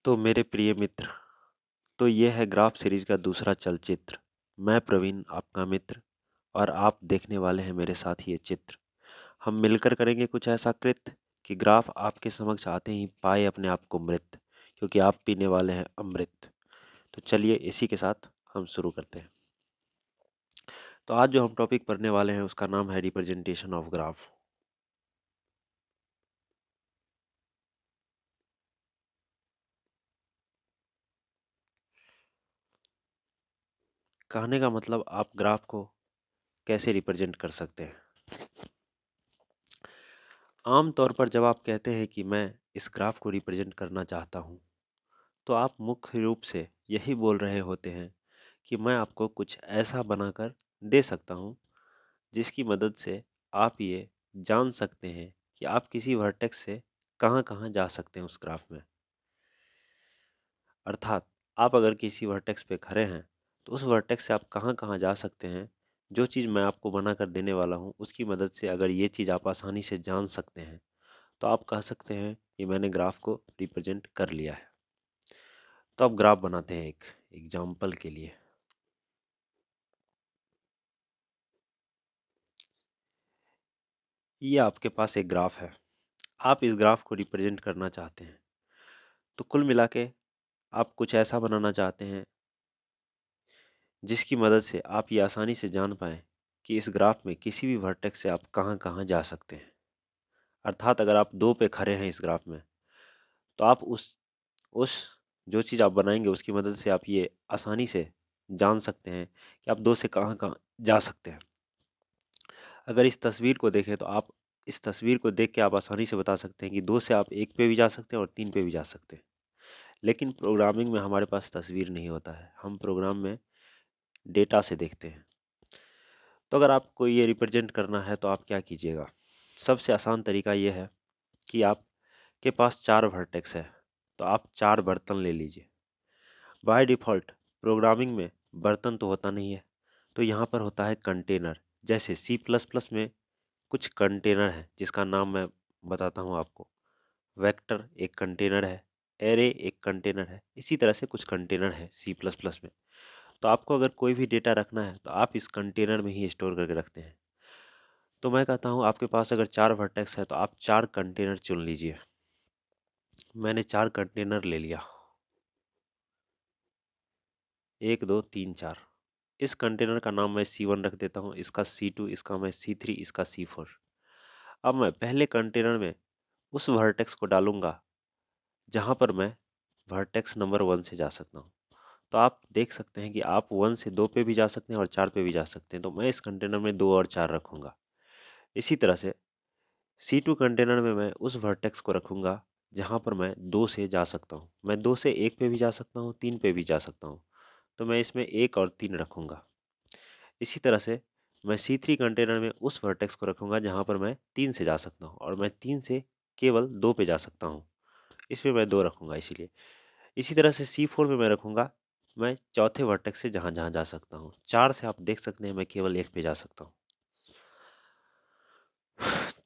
तो मेरे प्रिय मित्र, तो ये है ग्राफ सीरीज का दूसरा चलचित्र। मैं प्रवीण आपका मित्र और आप देखने वाले हैं मेरे साथ ये चित्र। हम मिलकर करेंगे कुछ ऐसा कृत्य कि ग्राफ आपके समक्ष आते ही पाए अपने आप को मृत, क्योंकि आप पीने वाले हैं अमृत। तो चलिए इसी के साथ हम शुरू करते हैं। तो आज जो हम टॉपिक पढ़ने वाले हैं उसका नाम है रिप्रेजेंटेशन ऑफ ग्राफ। कहने का मतलब आप ग्राफ को कैसे रिप्रेजेंट कर सकते हैं। आम तौर पर जब आप कहते हैं कि मैं इस ग्राफ को रिप्रेजेंट करना चाहता हूँ, तो आप मुख्य रूप से यही बोल रहे होते हैं कि मैं आपको कुछ ऐसा बनाकर दे सकता हूँ जिसकी मदद से आप ये जान सकते हैं कि आप किसी वर्टेक्स से कहाँ कहाँ जा सकते हैं उस ग्राफ में। अर्थात आप अगर किसी वर्टेक्स पे खड़े हैं तो उस वर्टेक्स से आप कहाँ कहाँ जा सकते हैं। जो चीज़ मैं आपको बनाकर देने वाला हूँ उसकी मदद से अगर ये चीज़ आप आसानी से जान सकते हैं तो आप कह सकते हैं कि मैंने ग्राफ को रिप्रेजेंट कर लिया है। तो अब ग्राफ बनाते हैं एक एग्जाम्पल के लिए। ये आपके पास एक ग्राफ है, आप इस ग्राफ को रिप्रेजेंट करना चाहते हैं। तो कुल मिला के आप कुछ ऐसा बनाना चाहते हैं जिसकी मदद से आप ये आसानी से जान पाएँ कि इस ग्राफ में किसी भी वर्टेक्स से आप कहाँ कहाँ जा सकते हैं। अर्थात अगर आप 2 पे खड़े हैं इस ग्राफ में, तो आप उस जो चीज़ आप बनाएंगे उसकी मदद से आप ये आसानी से जान सकते हैं कि आप 2 से कहाँ कहाँ जा सकते हैं। अगर इस तस्वीर को देखें तो आप इस तस्वीर को देख के आप आसानी से बता सकते हैं कि 2 से आप 1 पे भी जा सकते हैं और 3 पे भी जा सकते हैं। लेकिन प्रोग्रामिंग में हमारे पास तस्वीर नहीं होता है, हम प्रोग्राम में डेटा से देखते हैं। तो अगर आपको ये रिप्रेजेंट करना है तो आप क्या कीजिएगा। सबसे आसान तरीका ये है कि आपके पास 4 वर्टेक्स है, तो आप 4 बर्तन ले लीजिए। बाय डिफ़ॉल्ट प्रोग्रामिंग में बर्तन तो होता नहीं है, तो यहाँ पर होता है कंटेनर। जैसे सी प्लस प्लस में कुछ कंटेनर है जिसका नाम मैं बताता हूँ आपको। वेक्टर एक कंटेनर है, एरे एक कंटेनर है, इसी तरह से कुछ कंटेनर है सी प्लस प्लस में। तो आपको अगर कोई भी डेटा रखना है तो आप इस कंटेनर में ही स्टोर करके रखते हैं। तो मैं कहता हूँ आपके पास अगर 4 वर्टेक्स है तो आप 4 कंटेनर चुन लीजिए। मैंने 4 कंटेनर ले लिया, 1 2 3 4। इस कंटेनर का नाम मैं C1 रख देता हूँ, इसका C2, इसका मैं C3, इसका C4। अब मैं पहले कंटेनर में उस वर्टेक्स को डालूंगा जहाँ पर मैं वर्टेक्स नंबर 1 से जा सकता हूँ। तो आप देख सकते हैं कि आप 1 से 2 पे भी जा सकते हैं और 4 पे भी जा सकते हैं। तो मैं इस कंटेनर में 2 और 4 रखूँगा। इसी तरह से C2 कंटेनर में मैं उस वर्टेक्स को रखूँगा जहाँ पर मैं 2 से जा सकता हूँ। मैं 2 से 1 पे भी जा सकता हूँ, 3 पे भी जा सकता हूँ। तो मैं इसमें 1 और 3 रखूँगा। इसी तरह से मैं C3 कंटेनर में उस वर्टेक्स को रखूँगा जहाँ पर मैं 3 से जा सकता हूँ और मैं 3 से केवल 2 पे जा सकता हूँ। इसमें मैं 2 रखूँगा इसीलिए। इसी तरह से C4 में मैं रखूँगा मैं चौथे वर्टेक्स से जहाँ-जहाँ जा सकता हूँ। 4 से आप देख सकते हैं मैं केवल 1 पे जा सकता हूँ।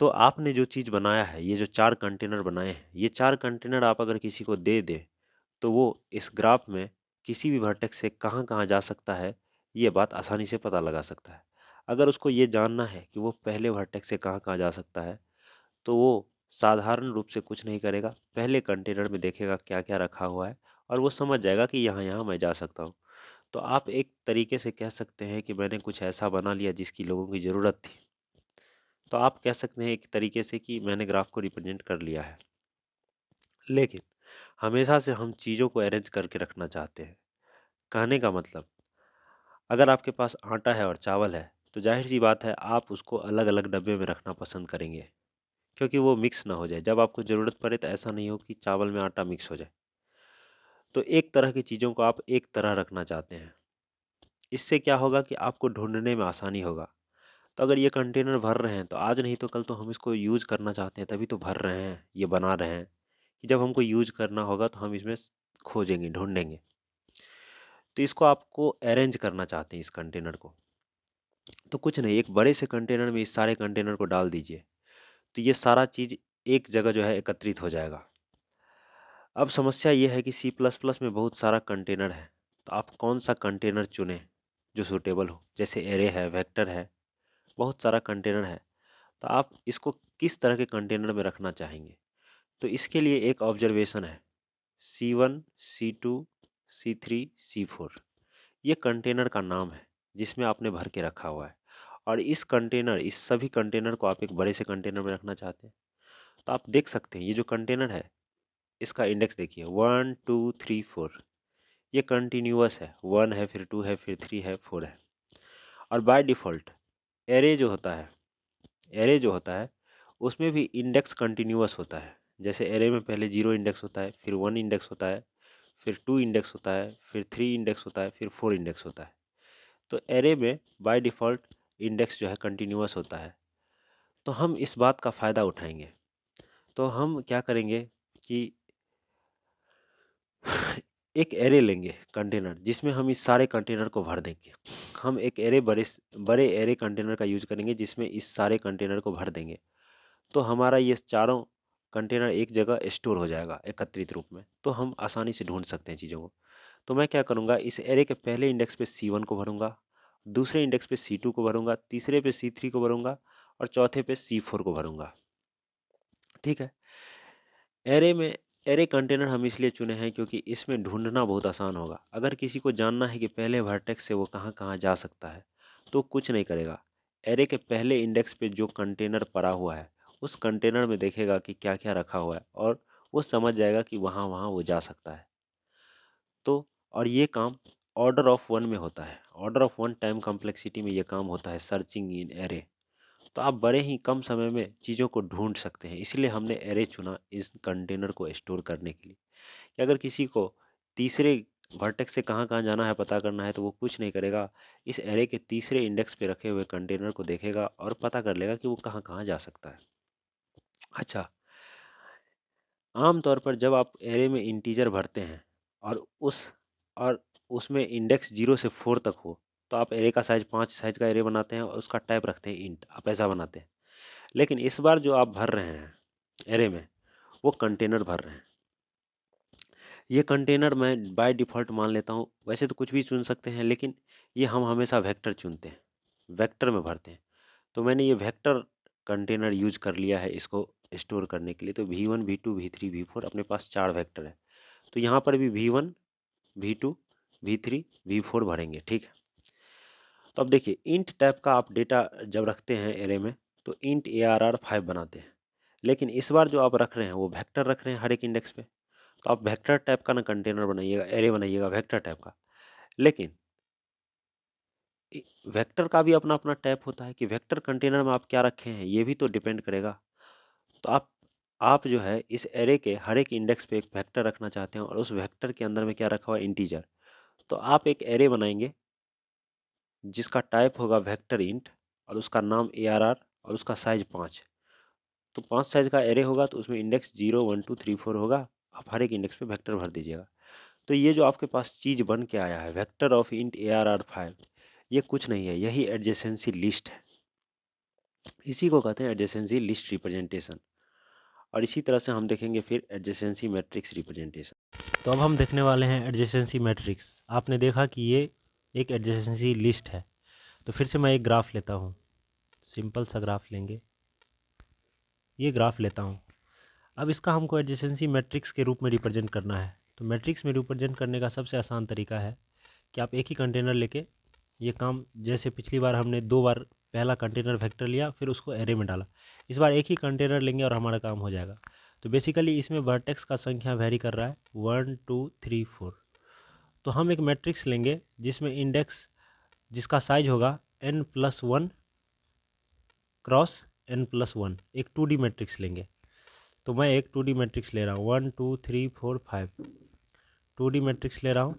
तो आपने जो चीज़ बनाया है, ये जो 4 कंटेनर बनाए हैं, ये 4 कंटेनर आप अगर किसी को दे दें, तो वो इस ग्राफ में किसी भी वर्टेक्स से कहाँ-कहाँ जा सकता है, ये बात आसानी से पता लगा सकता है। अगर उसको ये जानना है कि वो पहले वर्टेक्स से कहाँ-कहाँ जा सकता है, तो वो साधारण रूप से कुछ नहीं करेगा, पहले कंटेनर में देखेगा क्या-क्या रखा हुआ है और वो समझ जाएगा कि यहाँ-यहाँ मैं जा सकता हूँ। तो आप एक तरीके से कह सकते हैं कि मैंने कुछ ऐसा बना लिया जिसकी लोगों की ज़रूरत थी। तो आप कह सकते हैं एक तरीके से कि मैंने ग्राफ को रिप्रेजेंट कर लिया है। लेकिन हमेशा से हम चीज़ों को अरेंज करके रखना चाहते हैं। कहने का मतलब अगर आपके पास आटा है और चावल है, तो ज़ाहिर-सी बात है आप उसको अलग-अलग डब्बे में रखना पसंद करेंगे, क्योंकि वो मिक्स ना हो जाए। जब आपको ज़रूरत पड़े तो ऐसा नहीं हो कि चावल में आटा मिक्स हो जाए। तो एक तरह की चीज़ों को आप एक तरह रखना चाहते हैं। इससे क्या होगा कि आपको ढूँढने में आसानी होगा। तो अगर ये कंटेनर भर रहे हैं तो आज नहीं तो कल तो हम इसको यूज़ करना चाहते हैं तभी तो भर रहे हैं, ये बना रहे हैं कि जब हमको यूज़ करना होगा तो हम इसमें खोजेंगे, ढूँढेंगे। तो इसको आपको अरेंज करना चाहते हैं इस कंटेनर को। तो कुछ नहीं, एक बड़े से कंटेनर में इस सारे कंटेनर को डाल दीजिए। तो ये सारा चीज़ एक जगह जो है एकत्रित हो जाएगा। अब समस्या ये है कि सी प्लस प्लस में बहुत सारा कंटेनर है, तो आप कौन सा कंटेनर चुनें जो सूटेबल हो। जैसे एरे है, वेक्टर है, बहुत सारा कंटेनर है, तो आप इसको किस तरह के कंटेनर में रखना चाहेंगे। तो इसके लिए एक ऑब्जर्वेशन है, C1, C2, C3, C4, ये कंटेनर का नाम है जिसमें आपने भर के रखा हुआ है। और इस सभी कंटेनर को आप एक बड़े से कंटेनर में रखना चाहते हैं। तो आप देख सकते हैं ये जो कंटेनर है इसका इंडेक्स देखिए 1 2 3 4, ये कंटिन्यूअस है। 1 है, फिर 2 है, फिर 3 है, 4 है। और बाय डिफ़ॉल्ट एरे जो होता है, एरे जो होता है उसमें भी इंडेक्स कंटिन्यूअस होता है। जैसे एरे में पहले 0 इंडेक्स होता है, फिर 1 इंडेक्स होता है, फिर 2 इंडेक्स होता है, फिर 3 इंडेक्स होता है, फिर 4 इंडेक्स होता है। तो एरे में बाय डिफ़ॉल्ट इंडेक्स जो है कंटिन्यूअस होता है। तो हम इस बात का फ़ायदा उठाएंगे। तो हम क्या करेंगे कि एक एरे लेंगे कंटेनर जिसमें हम इस सारे कंटेनर को भर देंगे। हम एक एरे बड़े एरे कंटेनर का यूज करेंगे जिसमें इस सारे कंटेनर को भर देंगे। तो हमारा ये चारों कंटेनर एक जगह स्टोर हो जाएगा एकत्रित रूप में, तो हम आसानी से ढूंढ सकते हैं चीज़ों को। तो मैं क्या करूँगा, इस एरे के पहले इंडेक्स पे C1 को भरूँगा, दूसरे इंडेक्स पे C2 को भरूँगा, तीसरे पे C3 को भरूँगा और चौथे पे C4 को भरूँगा। ठीक है। एरे में एरे कंटेनर हम इसलिए चुने हैं क्योंकि इसमें ढूंढना बहुत आसान होगा। अगर किसी को जानना है कि पहले वर्टेक्स से वो कहाँ कहाँ जा सकता है तो कुछ नहीं करेगा, एरे के पहले इंडेक्स पे जो कंटेनर पड़ा हुआ है उस कंटेनर में देखेगा कि क्या क्या रखा हुआ है और वो समझ जाएगा कि वहाँ वहाँ वो जा सकता है। तो और ये काम ऑर्डर ऑफ वन में होता है। Order of one time complexity में ये काम होता है, सर्चिंग इन एरे। तो आप बड़े ही कम समय में चीज़ों को ढूंढ सकते हैं, इसलिए हमने एरे चुना इस कंटेनर को स्टोर करने के लिए। कि अगर किसी को तीसरे वर्टेक्स से कहाँ कहाँ जाना है पता करना है तो वो कुछ नहीं करेगा, इस एरे के तीसरे इंडेक्स पे रखे हुए कंटेनर को देखेगा और पता कर लेगा कि वो कहाँ कहाँ जा सकता है। अच्छा, आमतौर पर जब आप एरे में इंटीजर भरते हैं और और उसमें इंडेक्स 0 से 4 तक हो तो आप एरे का साइज 5 साइज का एरे बनाते हैं और उसका टाइप रखते हैं इंट, आप ऐसा बनाते हैं। लेकिन इस बार जो आप भर रहे हैं एरे में वो कंटेनर भर रहे हैं। ये कंटेनर मैं बाय डिफ़ॉल्ट मान लेता हूँ, वैसे तो कुछ भी चुन सकते हैं लेकिन ये हम हमेशा वेक्टर चुनते हैं, वेक्टर में भरते हैं। तो मैंने ये वेक्टर कंटेनर यूज कर लिया है इसको स्टोर करने के लिए। तो V1 V2 V3 V4 अपने पास 4 वेक्टर है। तो यहाँ पर भी V1 V2 V3 V4 भरेंगे। ठीक है। तो अब देखिए इंट टाइप का आप डेटा जब रखते हैं एरे में तो इंट ARR 5 बनाते हैं। लेकिन इस बार जो आप रख रहे हैं वो वेक्टर रख रहे हैं हर एक इंडेक्स पे। तो आप वेक्टर टाइप का ना कंटेनर बनाइएगा, एरे बनाइएगा वेक्टर टाइप का। लेकिन वेक्टर का भी अपना अपना टाइप होता है कि वेक्टर कंटेनर में आप क्या रखे हैं ये भी तो डिपेंड करेगा। तो आप जो है इस एरे के हर एक इंडेक्स पे एक वेक्टर रखना चाहते हैं और उस वेक्टर के अंदर में क्या रखा हुआ है, इंटीजर। तो आप एक एरे बनाएंगे जिसका टाइप होगा वेक्टर इंट और उसका नाम ARR और उसका साइज 5। तो 5 साइज का एरे होगा तो उसमें इंडेक्स 0 1 2 3 4 होगा। आप हर एक इंडेक्स पे वेक्टर भर दीजिएगा। तो ये जो आपके पास चीज़ बन के आया है वेक्टर ऑफ इंट ARR 5, ये कुछ नहीं है, यही एडजेसेंसी लिस्ट है। इसी को कहते हैं एडजेसेंसी लिस्ट रिप्रेजेंटेशन। और इसी तरह से हम देखेंगे फिर एडजेसेंसी मैट्रिक्स रिप्रेजेंटेशन। तो अब हम देखने वाले हैं एडजेसेंसी मैट्रिक्स। आपने देखा कि ये एक एडजेसेंसी लिस्ट है। तो फिर से मैं एक ग्राफ लेता हूँ, सिंपल सा ग्राफ लेंगे, ये ग्राफ लेता हूँ। अब इसका हमको एडजेसेंसी मैट्रिक्स के रूप में रिप्रेजेंट करना है। तो मैट्रिक्स में रिप्रेजेंट करने का सबसे आसान तरीका है कि आप एक ही कंटेनर लेके ये काम, जैसे पिछली बार हमने 2 बार पहला कंटेनर वेक्टर लिया फिर उसको एरे में डाला, इस बार एक ही कंटेनर लेंगे और हमारा काम हो जाएगा। तो बेसिकली इसमें वर्टेक्स का संख्या वेरी कर रहा है 1 2 3 4। तो हम एक मैट्रिक्स लेंगे जिसमें इंडेक्स जिसका साइज होगा n+1 क्रॉस n+1, एक 2D मैट्रिक्स लेंगे। तो मैं एक 2D मैट्रिक्स ले रहा हूँ 1 2 3 4 5, 2D मैट्रिक्स ले रहा हूँ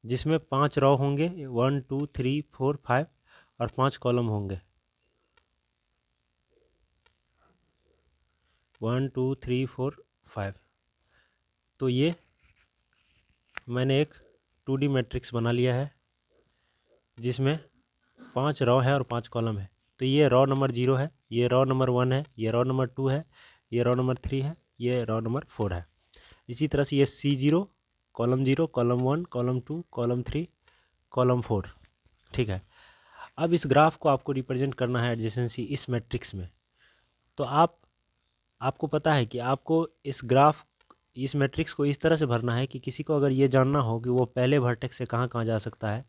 जिसमें 5 रो होंगे 1 2 3 4 5 और 5 कॉलम होंगे 1 2 3 4 5। तो ये मैंने एक 2D मैट्रिक्स बना लिया है जिसमें 5 रो है और 5 कॉलम है। तो ये रो नंबर 0 है, ये रो नंबर 1 है, ये रो नंबर 2 है, ये रो नंबर 3 है, ये रो नंबर 4 है। इसी तरह से ये C0 column 0 column 1 column 2 column 3 column 4, ठीक है। अब इस ग्राफ को आपको रिप्रेजेंट करना है एडजेसेंसी इस मैट्रिक्स में। तो आपको पता है कि आपको इस मैट्रिक्स को इस तरह से भरना है कि किसी को अगर ये जानना हो कि वो पहले वर्टेक्स से कहाँ कहाँ जा सकता है,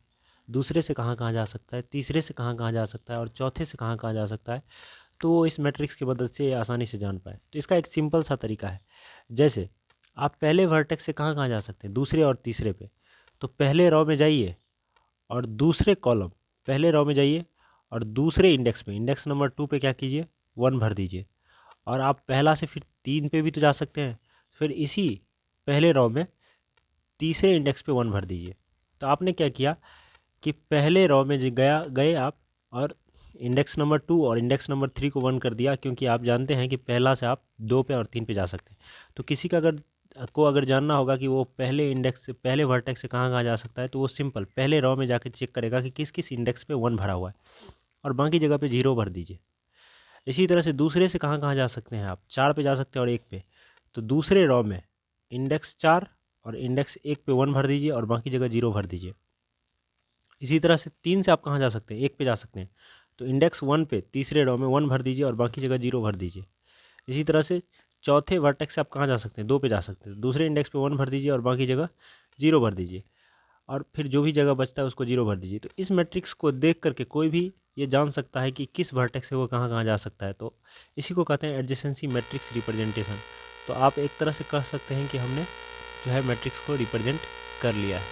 दूसरे से कहाँ कहाँ जा सकता है, तीसरे से कहाँ कहाँ जा सकता है और चौथे से कहाँ कहाँ जा सकता है, तो वो इस मैट्रिक्स की मदद से आसानी से जान पाए। तो इसका एक सिंपल सा तरीका है, जैसे आप पहले वर्टेक्स से कहाँ कहाँ जा सकते हैं, दूसरे और तीसरे पे, तो पहले रो में जाइए और दूसरे कॉलम, पहले रो में जाइए और दूसरे इंडेक्स में, इंडेक्स नंबर 2 पे क्या कीजिए, 1 भर दीजिए। और आप पहला से फिर 3 पे भी तो जा सकते हैं, फिर इसी पहले रो में तीसरे इंडेक्स पे 1 भर दीजिए। तो आपने क्या किया कि पहले रो में गए आप और इंडेक्स नंबर 2 और इंडेक्स नंबर 3 को 1 कर दिया, क्योंकि आप जानते हैं कि पहला से आप 2 पे और 3 पे जा सकते हैं। तो किसी का अगर जानना होगा कि वो पहले वर्टेक्स से कहाँ कहाँ जा सकता है, तो वो सिंपल पहले रो में जाकर चेक करेगा कि किस किस इंडेक्स पे 1 भरा हुआ है और बाकी जगह पे 0 भर दीजिए। इसी तरह से दूसरे से कहाँ कहाँ जा सकते हैं आप, 4 पे जा सकते हैं और 1 पे, तो दूसरे रो में इंडेक्स 4 और इंडेक्स 1 पे 1 भर दीजिए और बाकी जगह 0 भर दीजिए। इसी तरह से 3 से आप कहाँ जा सकते हैं, 1 पे जा सकते हैं, तो इंडेक्स 1 पे तीसरे रो में 1 भर दीजिए और बाकी जगह 0 भर दीजिए। इसी तरह से चौथे वर्टेक्स से आप कहाँ जा सकते हैं, 2 पे जा सकते हैं, तो दूसरे इंडेक्स पे 1 भर दीजिए और बाकी जगह 0 भर दीजिए और फिर जो भी जगह बचता है उसको 0 भर दीजिए। तो इस मैट्रिक्स को देख करके कोई भी ये जान सकता है कि किस वर्टेक्स से वो कहाँ कहाँ जा सकता है। तो इसी को कहते हैं एडजेसेंसी मैट्रिक्स रिप्रेजेंटेशन। तो आप एक तरह से कह सकते हैं कि हमने जो है मैट्रिक्स को रिप्रेजेंट कर लिया है।